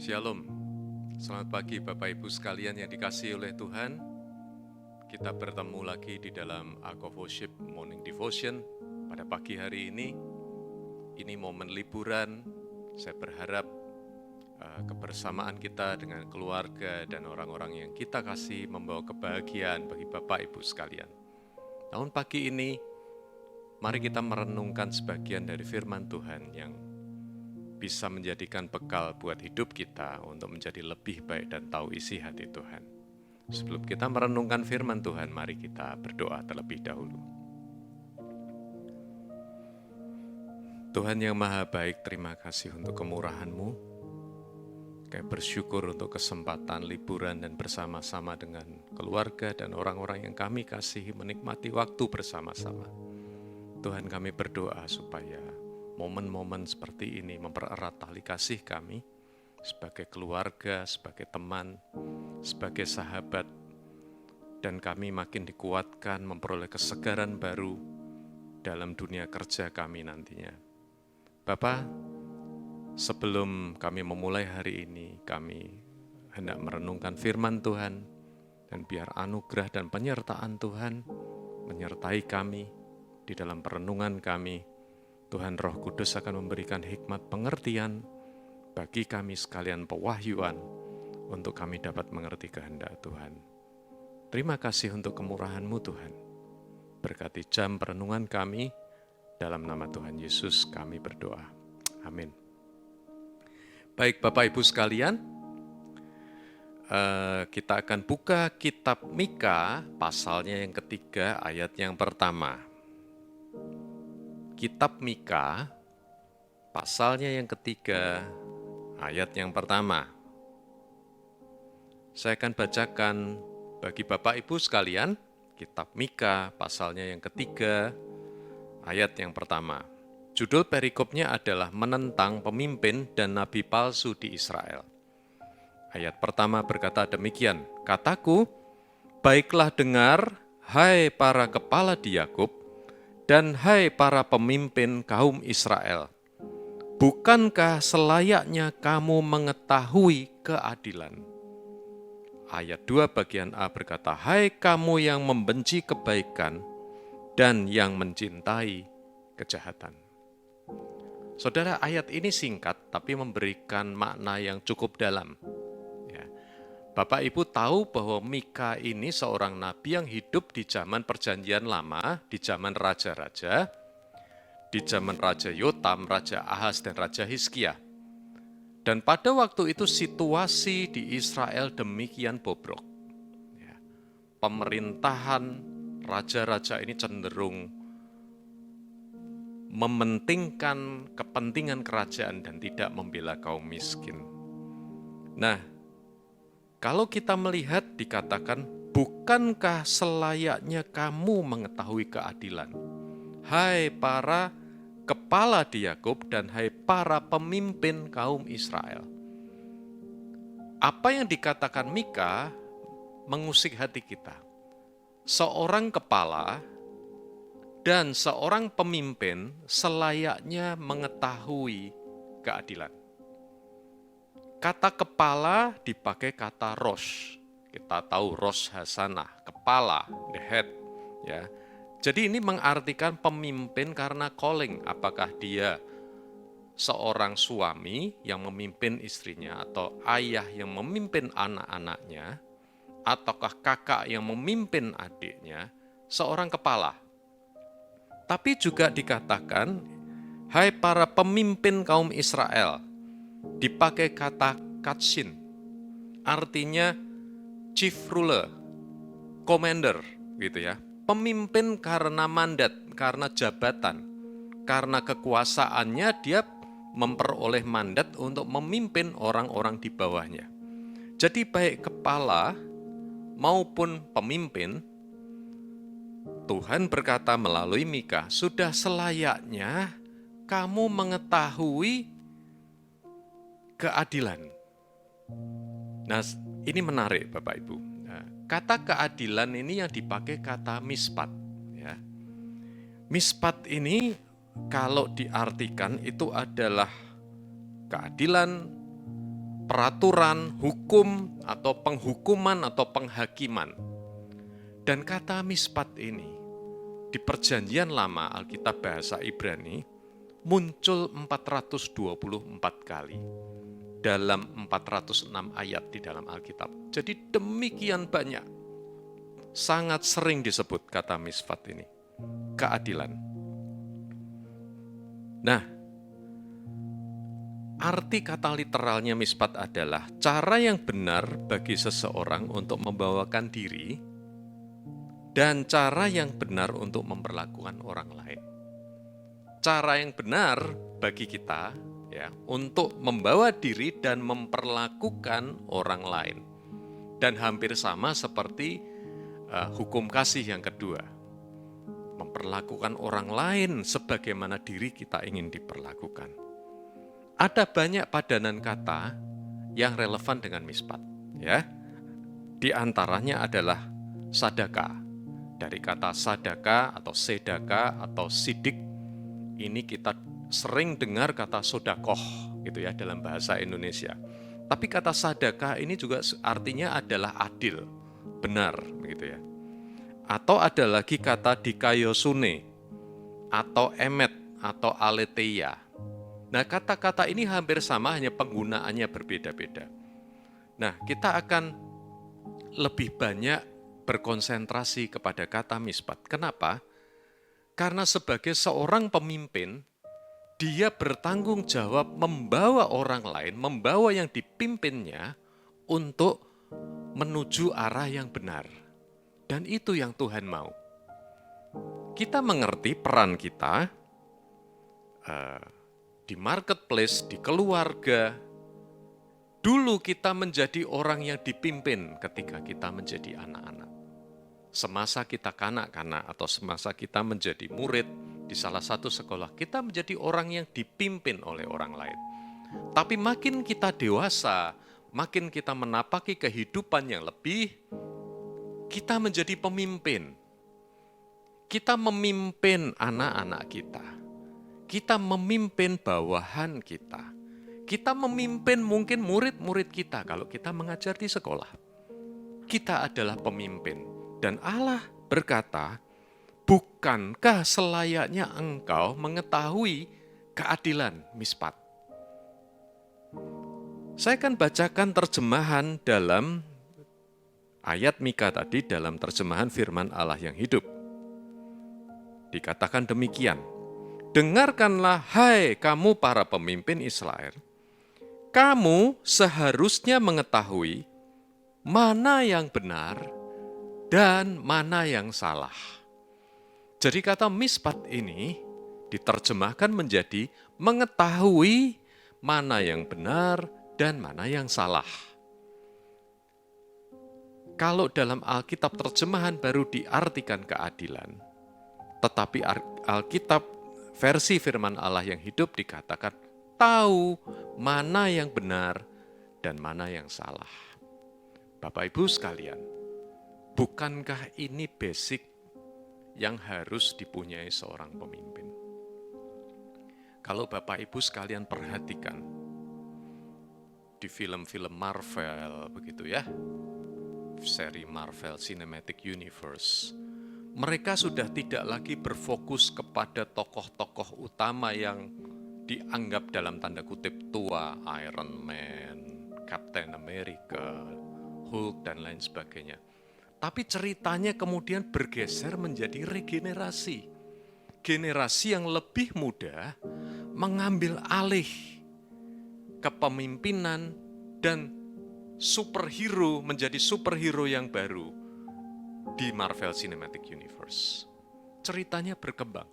Shalom, selamat pagi Bapak Ibu sekalian yang dikasihi oleh Tuhan. Kita bertemu lagi di dalam Ark of Worship Morning Devotion pada pagi hari ini. Ini momen liburan, saya berharap kebersamaan kita dengan keluarga dan orang-orang yang kita kasih membawa kebahagiaan bagi Bapak Ibu sekalian. Namun pagi ini, mari kita merenungkan sebagian dari firman Tuhan yang bisa menjadikan bekal buat hidup kita untuk menjadi lebih baik dan tahu isi hati Tuhan. Sebelum kita merenungkan firman Tuhan, mari kita berdoa terlebih dahulu. Tuhan yang Maha Baik, terima kasih untuk kemurahan-Mu. Kami bersyukur untuk kesempatan liburan dan bersama-sama dengan keluarga dan orang-orang yang kami kasihi menikmati waktu bersama-sama. Tuhan, kami berdoa supaya momen-momen seperti ini mempererat tali kasih kami sebagai keluarga, sebagai teman, sebagai sahabat, dan kami makin dikuatkan memperoleh kesegaran baru dalam dunia kerja kami nantinya. Bapa, sebelum kami memulai hari ini, kami hendak merenungkan firman Tuhan, dan biar anugerah dan penyertaan Tuhan menyertai kami di dalam perenungan kami. Tuhan Roh Kudus akan memberikan hikmat pengertian bagi kami sekalian pewahyuan untuk kami dapat mengerti kehendak Tuhan. Terima kasih untuk kemurahan-Mu Tuhan. Berkati jam perenungan kami, dalam nama Tuhan Yesus kami berdoa. Amin. Baik Bapak Ibu sekalian, kita akan buka kitab Mika pasalnya yang ketiga ayat yang pertama. Kitab Mika, pasalnya yang ketiga, ayat yang pertama. Saya akan bacakan bagi Bapak Ibu sekalian, Kitab Mika, pasalnya yang ketiga, ayat yang pertama. Judul perikopnya adalah menentang pemimpin dan nabi palsu di Israel. Ayat pertama berkata demikian, kataku, baiklah dengar, hai para kepala di Yakub, dan hai para pemimpin kaum Israel, bukankah selayaknya kamu mengetahui keadilan? Ayat 2 bagian A berkata, hai kamu yang membenci kebaikan dan yang mencintai kejahatan. Saudara, ayat ini singkat tapi memberikan makna yang cukup dalam. Bapak Ibu tahu bahwa Mika ini seorang nabi yang hidup di zaman perjanjian lama, di zaman raja-raja, di zaman Raja Yotam, Raja Ahaz, dan Raja Hizkia. Dan pada waktu itu situasi di Israel demikian bobrok. Pemerintahan raja-raja ini cenderung mementingkan kepentingan kerajaan dan tidak membela kaum miskin. Nah, kalau kita melihat dikatakan, bukankah selayaknya kamu mengetahui keadilan? Hai para kepala di Yakub dan hai para pemimpin kaum Israel. Apa yang dikatakan Mika mengusik hati kita. Seorang kepala dan seorang pemimpin selayaknya mengetahui keadilan. Kata kepala dipakai kata Rosh. Kita tahu Rosh Hasanah, kepala, the head. Ya. Jadi ini mengartikan pemimpin karena calling. Apakah dia seorang suami yang memimpin istrinya, atau ayah yang memimpin anak-anaknya, ataukah kakak yang memimpin adiknya, seorang kepala. Tapi juga dikatakan, hai para pemimpin kaum Israel, dipakai kata katshin, artinya chief ruler, commander, gitu ya. Pemimpin karena mandat, karena jabatan, karena kekuasaannya dia memperoleh mandat untuk memimpin orang-orang di bawahnya. Jadi baik kepala maupun pemimpin, Tuhan berkata melalui Mika, sudah selayaknya kamu mengetahui keadilan. Nah, ini menarik Bapak Ibu. Kata keadilan ini yang dipakai kata mispat. Ya. Mispat ini kalau diartikan itu adalah keadilan, peraturan, hukum, atau penghukuman atau penghakiman. Dan kata mispat ini, di perjanjian lama Alkitab bahasa Ibrani, muncul 424 kali dalam 406 ayat di dalam Alkitab. Jadi demikian banyak, sangat sering disebut kata mispat ini, keadilan. Nah, arti kata literalnya mispat adalah cara yang benar bagi seseorang untuk membawakan diri dan cara yang benar untuk memperlakukan orang lain. Cara yang benar bagi kita ya untuk membawa diri dan memperlakukan orang lain. Dan hampir sama seperti hukum kasih yang kedua. Memperlakukan orang lain sebagaimana diri kita ingin diperlakukan. Ada banyak padanan kata yang relevan dengan mispat, ya. Di antaranya adalah sadaka. Dari kata sadaka atau sedaka atau sidik, ini kita sering dengar kata sodakoh gitu ya dalam bahasa Indonesia. Tapi kata sadaka ini juga artinya adalah adil, benar begitu ya. Atau ada lagi kata dikayosune atau emet atau aletheia. Nah, kata-kata ini hampir sama, hanya penggunaannya berbeda-beda. Nah, kita akan lebih banyak berkonsentrasi kepada kata mispat. Kenapa? Karena sebagai seorang pemimpin, dia bertanggung jawab membawa orang lain, membawa yang dipimpinnya untuk menuju arah yang benar. Dan itu yang Tuhan mau. Kita mengerti peran kita di marketplace, di keluarga. Dulu kita menjadi orang yang dipimpin ketika kita menjadi anak-anak. Semasa kita kanak-kanak atau semasa kita menjadi murid di salah satu sekolah, kita menjadi orang yang dipimpin oleh orang lain. Tapi makin kita dewasa, makin kita menapaki kehidupan yang lebih, kita menjadi pemimpin. Kita memimpin anak-anak kita. Kita memimpin bawahan kita. Kita memimpin mungkin murid-murid kita kalau kita mengajar di sekolah. Kita adalah pemimpin. Dan Allah berkata, bukankah selayaknya engkau mengetahui keadilan mispat? Saya akan bacakan terjemahan dalam ayat Mika tadi, dalam terjemahan firman Allah yang hidup. Dikatakan demikian, dengarkanlah hai kamu para pemimpin Israel, kamu seharusnya mengetahui mana yang benar dan mana yang salah. Jadi kata mispat ini diterjemahkan menjadi mengetahui mana yang benar dan mana yang salah. Kalau dalam Alkitab terjemahan baru diartikan keadilan, tetapi Alkitab versi firman Allah yang hidup dikatakan tahu mana yang benar dan mana yang salah. Bapak Ibu sekalian, bukankah ini basic yang harus dipunyai seorang pemimpin? Kalau Bapak Ibu sekalian perhatikan di film-film Marvel begitu ya, seri Marvel Cinematic Universe, mereka sudah tidak lagi berfokus kepada tokoh-tokoh utama yang dianggap dalam tanda kutip tua, Iron Man, Captain America, Hulk dan lain sebagainya. Tapi ceritanya kemudian bergeser menjadi regenerasi. Generasi yang lebih muda mengambil alih kepemimpinan dan superhero menjadi superhero yang baru di Marvel Cinematic Universe. Ceritanya berkembang.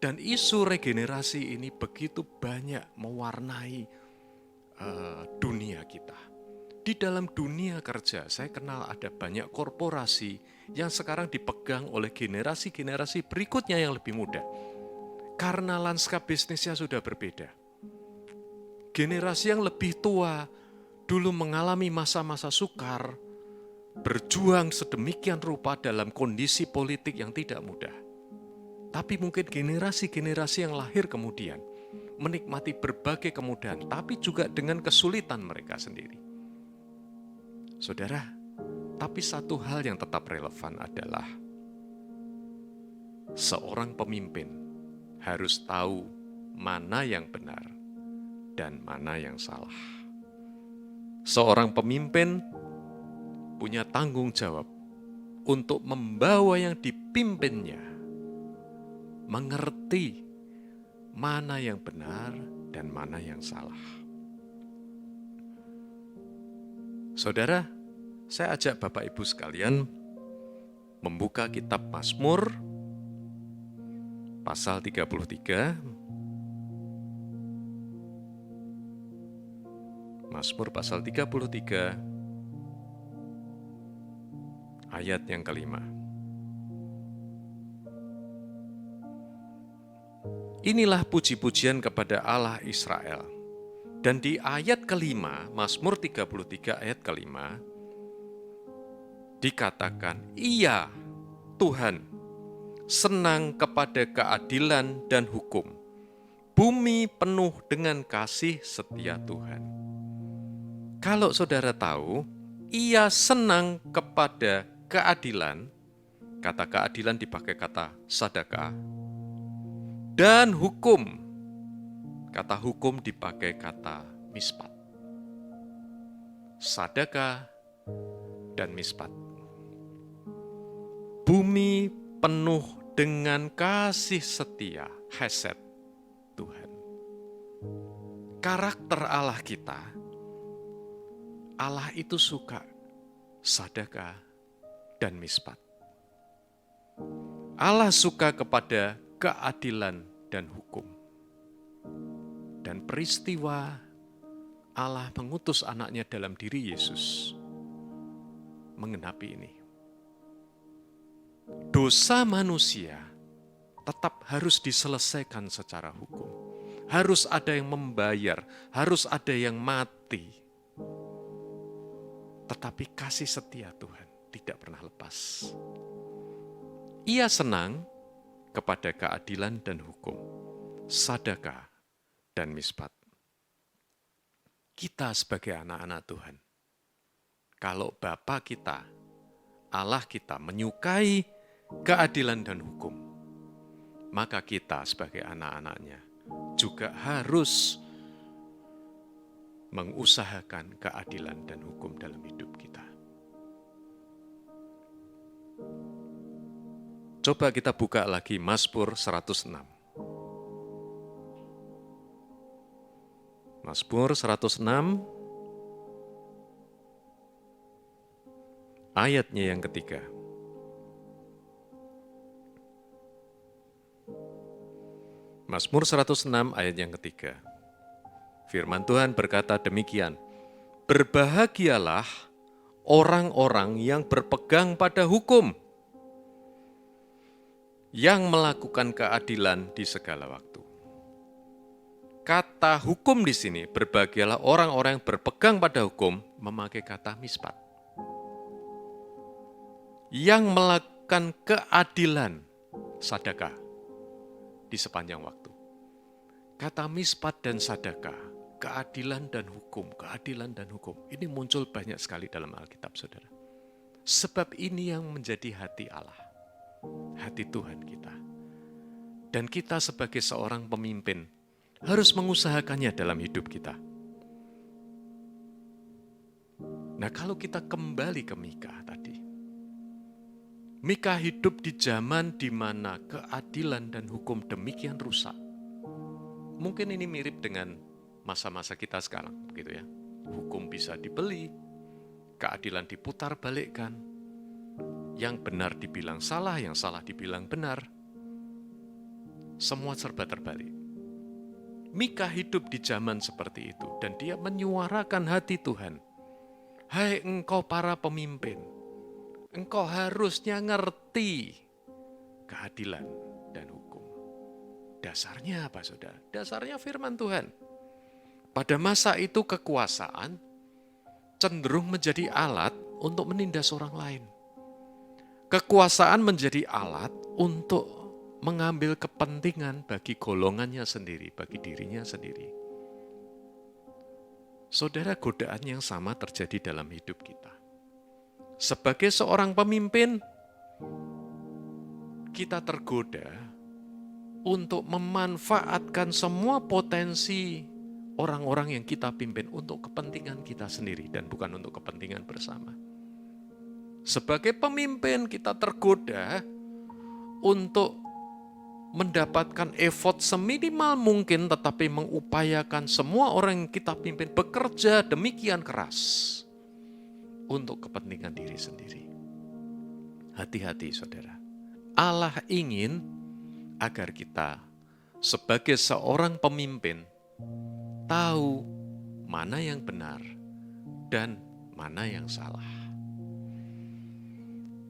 Dan isu regenerasi ini begitu banyak mewarnai dunia kita. Di dalam dunia kerja, saya kenal ada banyak korporasi yang sekarang dipegang oleh generasi-generasi berikutnya yang lebih muda. Karena lanskap bisnisnya sudah berbeda. Generasi yang lebih tua dulu mengalami masa-masa sukar, berjuang sedemikian rupa dalam kondisi politik yang tidak mudah. Tapi mungkin generasi-generasi yang lahir kemudian menikmati berbagai kemudahan, tapi juga dengan kesulitan mereka sendiri. Saudara, tapi satu hal yang tetap relevan adalah seorang pemimpin harus tahu mana yang benar dan mana yang salah. Seorang pemimpin punya tanggung jawab untuk membawa yang dipimpinnya mengerti mana yang benar dan mana yang salah. Saudara, saya ajak Bapak Ibu sekalian membuka kitab Mazmur pasal 33. Mazmur pasal 33 ayat yang kelima. Inilah puji-pujian kepada Allah Israel. Dan di ayat kelima, Mazmur 33 ayat kelima, dikatakan, Ia, Tuhan, senang kepada keadilan dan hukum. Bumi penuh dengan kasih setia Tuhan. Kalau saudara tahu, Ia senang kepada keadilan, kata keadilan dipakai kata sadaka, dan hukum, kata hukum dipakai kata mispat. Sadaka dan mispat. Bumi penuh dengan kasih setia, hesed Tuhan. Karakter Allah kita, Allah itu suka sadaka dan mispat. Allah suka kepada keadilan dan hukum. Dan peristiwa Allah mengutus anaknya dalam diri Yesus mengenapi ini. Dosa manusia tetap harus diselesaikan secara hukum. Harus ada yang membayar, harus ada yang mati. Tetapi kasih setia Tuhan tidak pernah lepas. Ia senang kepada keadilan dan hukum, sadaka dan mispat. Kita sebagai anak-anak Tuhan, kalau Bapa kita, Allah kita menyukai keadilan dan hukum, maka kita sebagai anak-anaknya juga harus mengusahakan keadilan dan hukum dalam hidup kita. Coba kita buka lagi Mazmur 106. Mazmur 106 ayatnya yang ketiga. Mazmur 106 ayat yang ketiga. Firman Tuhan berkata demikian, berbahagialah orang-orang yang berpegang pada hukum, yang melakukan keadilan di segala waktu. Kata hukum di sini, berbahagialah orang-orang yang berpegang pada hukum, memakai kata mispat. Yang melakukan keadilan, sadaka, di sepanjang waktu. Kata mispat dan sadaka, keadilan dan hukum, keadilan dan hukum. Ini muncul banyak sekali dalam Alkitab, saudara. Sebab ini yang menjadi hati Allah. Hati Tuhan kita. Dan kita sebagai seorang pemimpin harus mengusahakannya dalam hidup kita. Nah, kalau kita kembali ke Mika tadi. Mika hidup di zaman di mana keadilan dan hukum demikian rusak. Mungkin ini mirip dengan masa-masa kita sekarang, begitu ya. Hukum bisa dibeli, keadilan diputar balikkan. Yang benar dibilang salah, yang salah dibilang benar. Semua serba terbalik. Mika hidup di zaman seperti itu dan dia menyuarakan hati Tuhan. Hai engkau para pemimpin, engkau harusnya ngerti keadilan dan hukum. Dasarnya apa, saudara? Dasarnya firman Tuhan. Pada masa itu kekuasaan cenderung menjadi alat untuk menindas orang lain. Kekuasaan menjadi alat untuk mengambil kepentingan bagi golongannya sendiri, bagi dirinya sendiri. Saudara, godaan yang sama terjadi dalam hidup kita. Sebagai seorang pemimpin, kita tergoda untuk memanfaatkan semua potensi orang-orang yang kita pimpin untuk kepentingan kita sendiri dan bukan untuk kepentingan bersama. Sebagai pemimpin, kita tergoda untuk mendapatkan effort seminimal mungkin, tetapi mengupayakan semua orang yang kita pimpin bekerja demikian keras untuk kepentingan diri sendiri. Hati-hati, saudara. Allah ingin agar kita sebagai seorang pemimpin tahu mana yang benar dan mana yang salah.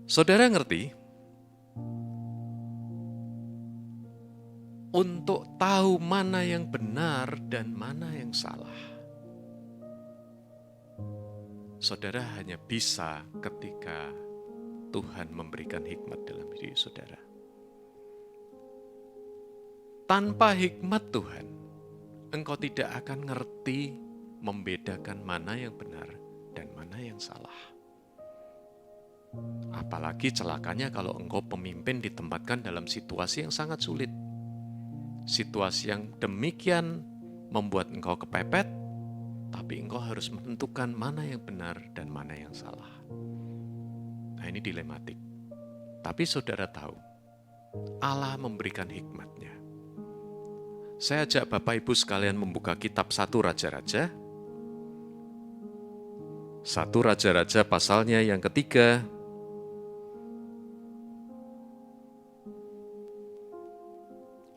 Saudara ngerti? Untuk tahu mana yang benar dan mana yang salah, saudara hanya bisa ketika Tuhan memberikan hikmat dalam diri saudara. Tanpa hikmat Tuhan, engkau tidak akan ngerti membedakan mana yang benar dan mana yang salah. Apalagi celakanya kalau engkau pemimpin ditempatkan dalam situasi yang sangat sulit. Situasi yang demikian membuat engkau kepepet, tapi engkau harus menentukan mana yang benar dan mana yang salah. Nah, ini dilematik. Tapi saudara tahu, Allah memberikan hikmatnya. Saya ajak Bapak Ibu sekalian membuka kitab 1 Raja-Raja. 1 Raja-Raja pasalnya yang ketiga.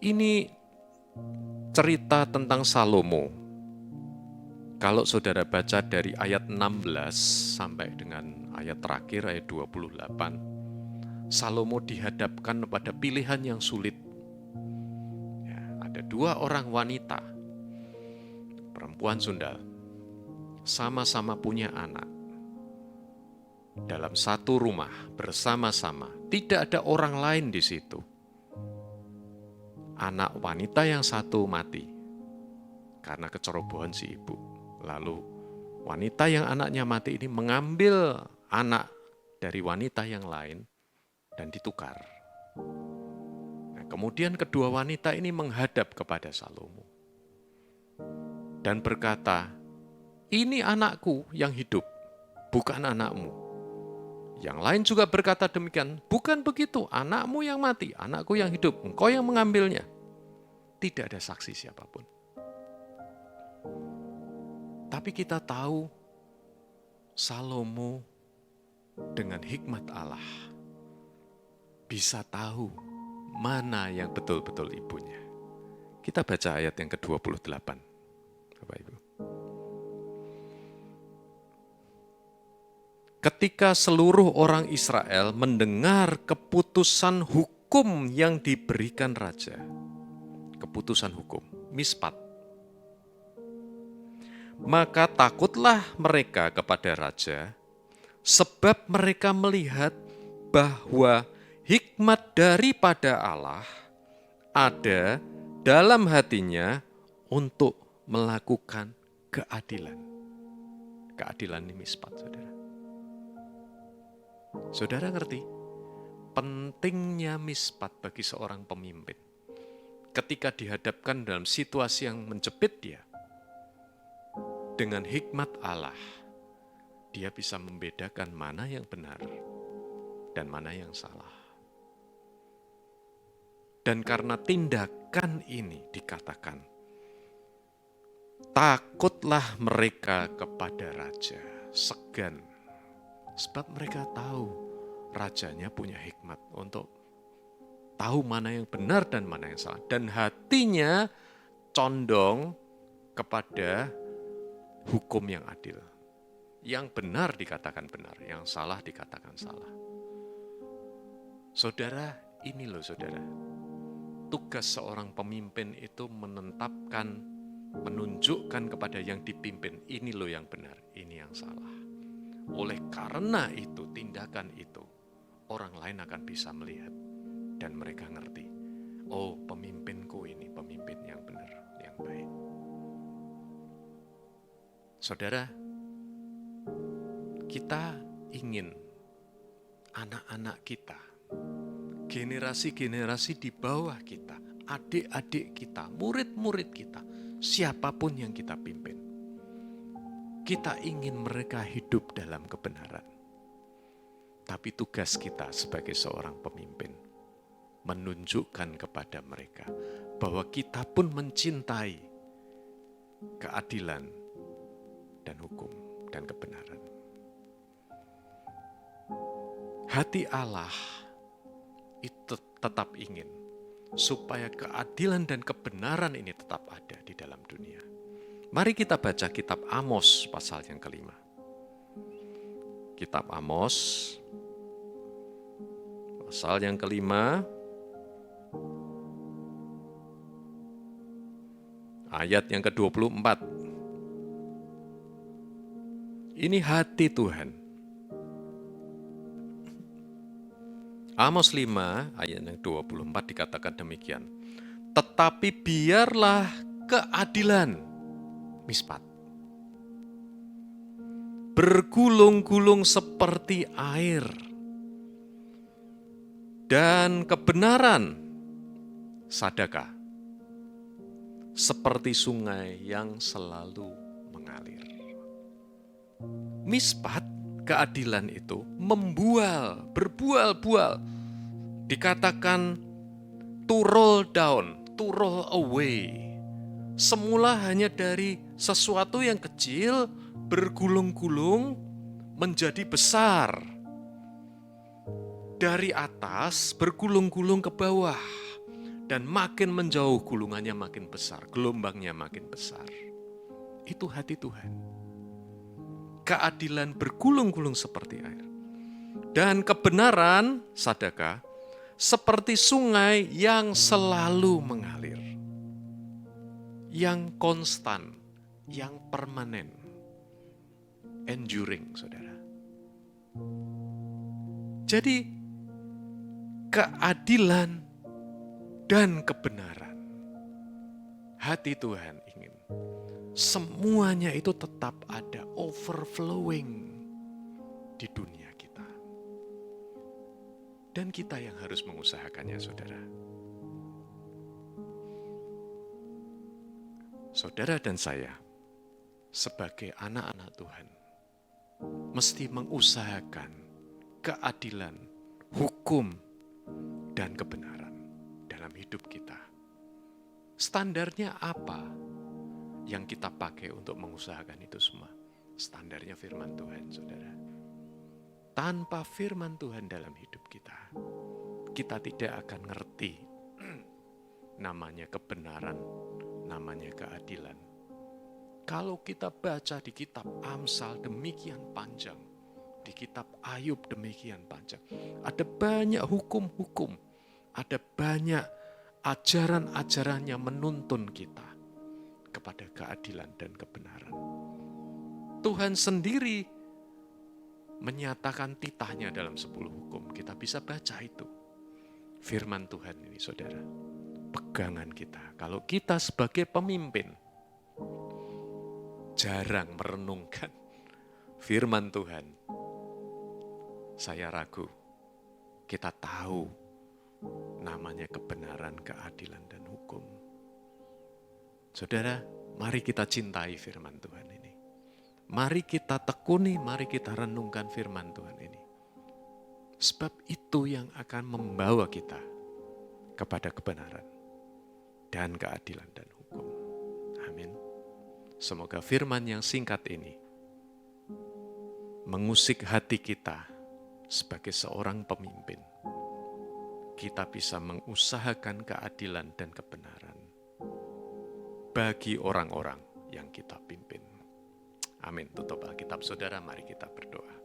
Ini cerita tentang Salomo. Kalau saudara baca dari ayat 16 sampai dengan ayat terakhir, ayat 28, Salomo dihadapkan pada pilihan yang sulit. Ya, ada 2 orang wanita, perempuan sundal, sama-sama punya anak. Dalam satu rumah, bersama-sama, tidak ada orang lain di situ. Anak wanita yang satu mati karena kecerobohan si ibu. Lalu wanita yang anaknya mati ini mengambil anak dari wanita yang lain dan ditukar. Nah, kemudian kedua wanita ini menghadap kepada Salomo dan berkata, "Ini anakku yang hidup, bukan anakmu." Yang lain juga berkata demikian, "Bukan begitu, anakmu yang mati, anakku yang hidup, engkau yang mengambilnya." Tidak ada saksi siapapun. Tapi kita tahu Salomo dengan hikmat Allah bisa tahu mana yang betul-betul ibunya. Kita baca ayat yang ke-28, Bapak Ibu. Ketika seluruh orang Israel mendengar keputusan hukum yang diberikan raja, keputusan hukum, mispat, maka takutlah mereka kepada raja, sebab mereka melihat bahwa hikmat daripada Allah ada dalam hatinya untuk melakukan keadilan. Keadilan ini mispat, saudara. Saudara ngerti? Pentingnya mispat bagi seorang pemimpin. Ketika dihadapkan dalam situasi yang menjepit dia, dengan hikmat Allah, dia bisa membedakan mana yang benar dan mana yang salah. Dan karena tindakan ini dikatakan, takutlah mereka kepada raja, segan. Sebab mereka tahu rajanya punya hikmat untuk tahu mana yang benar dan mana yang salah. Dan hatinya condong kepada hukum yang adil. Yang benar dikatakan benar, yang salah dikatakan salah. Saudara, ini loh saudara. Tugas seorang pemimpin itu menetapkan, menunjukkan kepada yang dipimpin, ini loh yang benar, ini yang salah. Oleh karena itu, tindakan itu, orang lain akan bisa melihat dan mereka ngerti Oh, pemimpinku ini pemimpin yang benar, yang baik. Saudara, kita ingin anak-anak kita, generasi-generasi di bawah kita, adik-adik kita, murid-murid kita, siapapun yang kita pimpin, kita ingin mereka hidup dalam kebenaran. Tapi tugas kita sebagai seorang pemimpin menunjukkan kepada mereka bahwa kita pun mencintai keadilan dan hukum dan kebenaran. Hati Allah itu tetap ingin supaya keadilan dan kebenaran ini tetap ada di dalam dunia. Mari kita baca kitab Amos pasal yang kelima. Kitab Amos pasal yang kelima ayat yang ke-24. Ini hati Tuhan. Amos 5 ayat yang 24 dikatakan demikian. Tetapi biarlah keadilan, mispat, bergulung-gulung seperti air, dan kebenaran, sadakah, seperti sungai yang selalu mengalir. Mispat, keadilan itu membual, berbual-bual. Dikatakan to roll down, to roll away. Semula hanya dari sesuatu yang kecil, bergulung-gulung menjadi besar. Dari atas bergulung-gulung ke bawah. Dan makin menjauh gulungannya makin besar, gelombangnya makin besar. Itu hati Tuhan. Keadilan bergulung-gulung seperti air. Dan kebenaran, sadakah, seperti sungai yang selalu mengalir. Yang konstan, yang permanen. Enduring, saudara. Jadi, keadilan dan kebenaran. Hati Tuhan ingin semuanya itu tetap ada, overflowing di dunia kita. Dan kita yang harus mengusahakannya, saudara. Saudara dan saya, sebagai anak-anak Tuhan, mesti mengusahakan keadilan, hukum, dan kebenaran dalam hidup kita. Standarnya apa yang kita pakai untuk mengusahakan itu semua? Standarnya firman Tuhan, saudara. Tanpa firman Tuhan dalam hidup kita, kita tidak akan ngerti namanya kebenaran, namanya keadilan. Kalau kita baca di kitab Amsal demikian panjang, di kitab Ayub demikian panjang, ada banyak hukum-hukum, ada banyak ajaran-ajaran yang menuntun kita kepada keadilan dan kebenaran. Tuhan sendiri menyatakan titahnya dalam 10 hukum. Kita bisa baca itu. Firman Tuhan ini, saudara, pegangan kita. Kalau kita sebagai pemimpin jarang merenungkan firman Tuhan, saya ragu kita tahu namanya kebenaran, keadilan, dan hukum. Saudara, mari kita cintai firman Tuhan ini. Mari kita tekuni, mari kita renungkan firman Tuhan ini. Sebab itu yang akan membawa kita kepada kebenaran dan keadilan dan hukum. Amin. Semoga firman yang singkat ini mengusik hati kita sebagai seorang pemimpin. Kita bisa mengusahakan keadilan dan kebenaran bagi orang-orang yang kita pimpin. Amin. Tutup Alkitab, saudara, mari kita berdoa.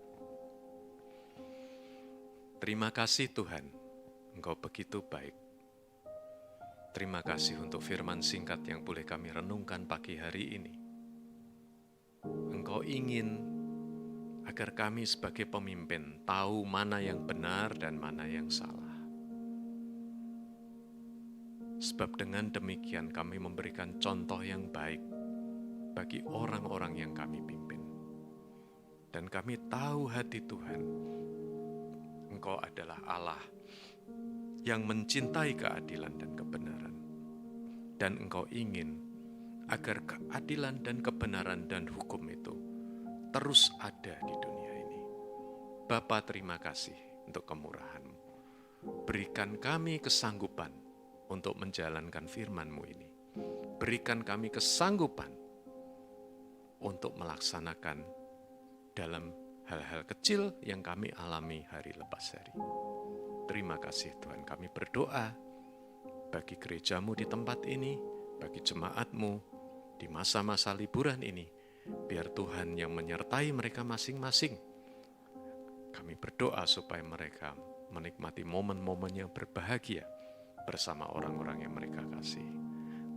Terima kasih Tuhan, Engkau begitu baik. Terima kasih untuk firman singkat yang boleh kami renungkan pagi hari ini. Engkau ingin agar kami sebagai pemimpin tahu mana yang benar dan mana yang salah. Sebab dengan demikian kami memberikan contoh yang baik bagi orang-orang yang kami pimpin. Dan kami tahu hati Tuhan, Engkau adalah Allah yang mencintai keadilan dan kebenaran. Dan Engkau ingin agar keadilan dan kebenaran dan hukum itu terus ada di dunia ini. Bapa, terima kasih untuk kemurahan-Mu. Berikan kami kesanggupan untuk menjalankan firman-Mu ini. Berikan kami kesanggupan untuk melaksanakan dalam hal-hal kecil yang kami alami hari lepas hari. Terima kasih Tuhan, kami berdoa bagi gereja-Mu di tempat ini, bagi jemaat-Mu di masa-masa liburan ini, biar Tuhan yang menyertai mereka masing-masing. Kami berdoa supaya mereka menikmati momen-momen yang berbahagia bersama orang-orang yang mereka kasih.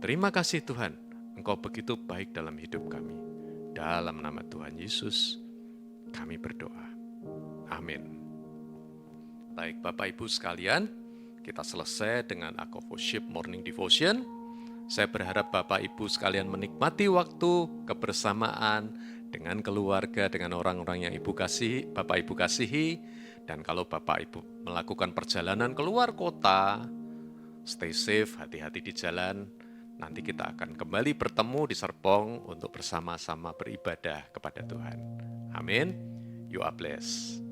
Terima kasih Tuhan, Engkau begitu baik dalam hidup kami. Dalam nama Tuhan Yesus, kami berdoa. Amin. Baik Bapak Ibu sekalian, kita selesai dengan Act of Worship Morning Devotion. Saya berharap Bapak Ibu sekalian menikmati waktu kebersamaan dengan keluarga, dengan orang-orang yang Bapak Ibu kasihi. Dan kalau Bapak Ibu melakukan perjalanan keluar kota, stay safe, hati-hati di jalan. Nanti kita akan kembali bertemu di Serpong untuk bersama-sama beribadah kepada Tuhan. Amin. You are blessed.